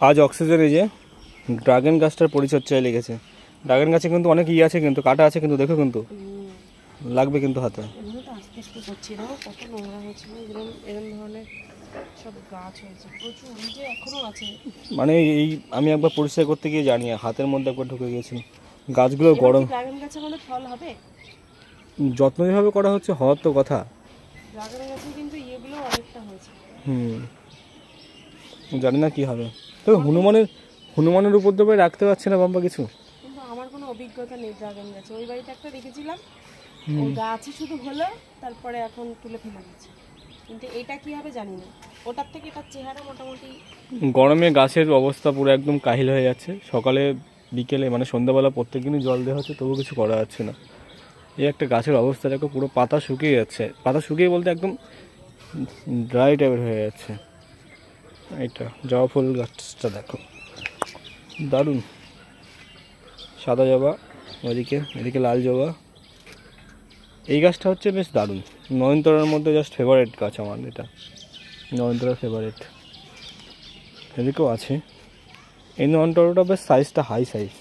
আজ অক্সিজেন এই যে ড্রাগন গাছটার পরিচর্যায় লেগেছে। ড্রাগন গাছে কিন্তু অনেক আছে, কিন্তু কাটা আছে, কিন্তু দেখো কিন্তু লাগবে কিন্তু হাতে। আস্তে আস্তে করছি না, কত নোংরা হয়েছিল, এরকম ধরনের সব গাছ হয়েছে প্রচুর, যে এখনো আছে। মানে এই আমি একবার পরিষ্কার করতে গিয়ে জানি হাতের মধ্যে একবার ঢুকে গিয়েছিল। গাছগুলো গরম। ড্রাগন গাছে আমাদের ফল হবে, যত্ন যেভাবে করা হচ্ছে হওয়ার তো কথা। ড্রাগন গাছে কিন্তু ইয়েগুলো অনেকটা হয়েছে। জানি না কি হবে। তবে হনুমানের উপদ্রবে রাখতে পারছে না বাম্পা কিছু। কিন্তু আমার কোনো অভিজ্ঞতা নেই ড্রাগন গাছে। ওই বাড়িতে একটা রেখেছিলাম, ওই গাছই শুধু হলো, তারপরে এখন তুলে ফেলা গেছে। কিন্তু এটা কি হবে জানি না। ওটার থেকে এটার চেহারা মোটামুটি। গরমে গাছের অবস্থা পুরো একদম কাহিল হয়ে যাচ্ছে। সকালে বিকেলে মানে সন্ধ্যাবেলা প্রত্যেকদিনই জল দেওয়া হচ্ছে, তবুও কিছু করা যাচ্ছে না। এই একটা গাছের অবস্থা দেখো, পুরো পাতা শুকিয়ে যাচ্ছে। পাতা শুকিয়ে বলতে একদম ড্রাই টাইপের হয়ে যাচ্ছে। এইটা জবা ফুল গাছটা দেখো, দারুণ। সাদা জবা, এদিকে লাল জবা। এই গাছটা হচ্ছে বেশ দারুণ। নয়নতারার মধ্যে জাস্ট ফেভারিট গাছ আমার এটা, নয়নতারার ফেভারিট। এদিকেও আছে। এই নয়নতারাটা বেশ সাইজটা হাই সাইজ।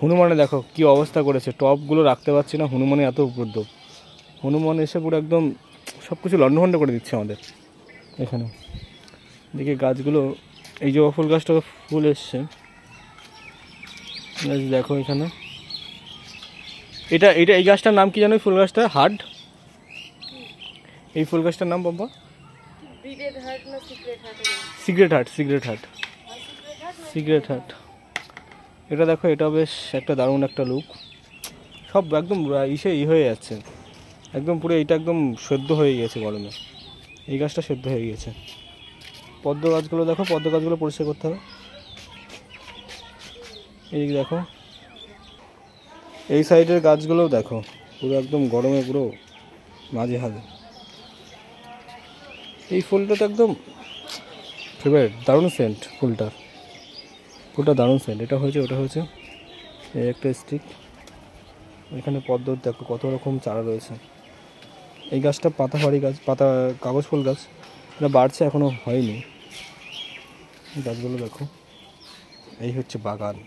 হনুমানে দেখো কি অবস্থা করেছে, টপগুলো রাখতে পারছি না, হনুমানে এত উপদ্রব। হনুমান এসে পুরো একদম সব কিছু লণ্ডভণ্ড করে দিচ্ছে আমাদের এখানে। দেখি গাছগুলো, এই জবা ফুল গাছটা ফুল এসছে দেখো এখানে। এই গাছটার নাম কি জানো? ফুল গাছটা হার্ট। এই ফুল গাছটার নাম বাবা সিক্রেট হার্ট। এটা দেখো, এটা বেশ একটা দারুণ একটা লুক। সব একদম হয়ে যাচ্ছে একদম পুরো। এইটা একদম সেদ্ধ হয়ে গেছে গরমে, এই গাছটা সেদ্ধ হয়ে গেছে। পদ্ম গাছগুলো দেখো, পদ্ম গাছগুলো পরিষ্কার করতে হবে। এই দেখো, এই সাইডের গাছগুলোও দেখো পুরো একদম গরমে পুরো মাঝে হাতে। এই ফুলটা তো একদম ফেভারিট, দারুণ সেন্ট ফুলটা দারুণ সেন্ট। এটা হয়েছে, ওটা হয়েছে, এই একটা স্টিক। এখানে পদ্ম দেখো কত রকম চারা রয়েছে। এই গাছটা পাতাবাড়ি গাছ, কাগজ ফুল গাছ। এটা বাড়ছে, এখনো হয়নি। গাছগুলো দেখো, এই হচ্ছে বাগান।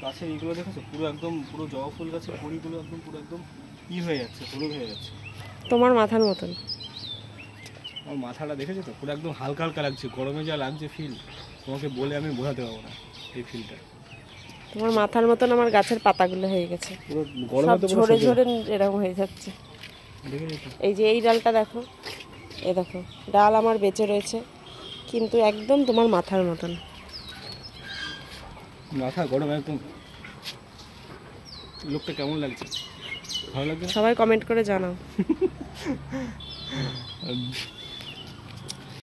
গাছের এইগুলো দেখেছো, পুরো একদম পুরো জবা ফুল গাছের কড়িগুলো একদম পুরো একদম হয়ে যাচ্ছে, হলুদ হয়ে যাচ্ছে। তোমার মাথার মতন। আমার মাথাটা দেখেছো তো, পুরো একদম হালকা হালকা লাগছে। গরমে যা লাগছে ফিল, তোমাকে বলে আমি বোঝাতে পারবো না এই ফিলটা। তোমার মাথার মতন আমার গাছের পাতাগুলো হয়ে গেছে, পুরো গরমে তো ঝরে ঝরে এরকম হয়ে যাচ্ছে। এই যে এই ডালটা দেখো, এই দেখো ডাল আমার বেঁচে রয়েছে, কিন্তু একদম তোমার মাথার মতন। মাথা গরম একদম। লোকটা কেমন লাগছে? ভালো লাগছে? সবাই কমেন্ট করে জানাও।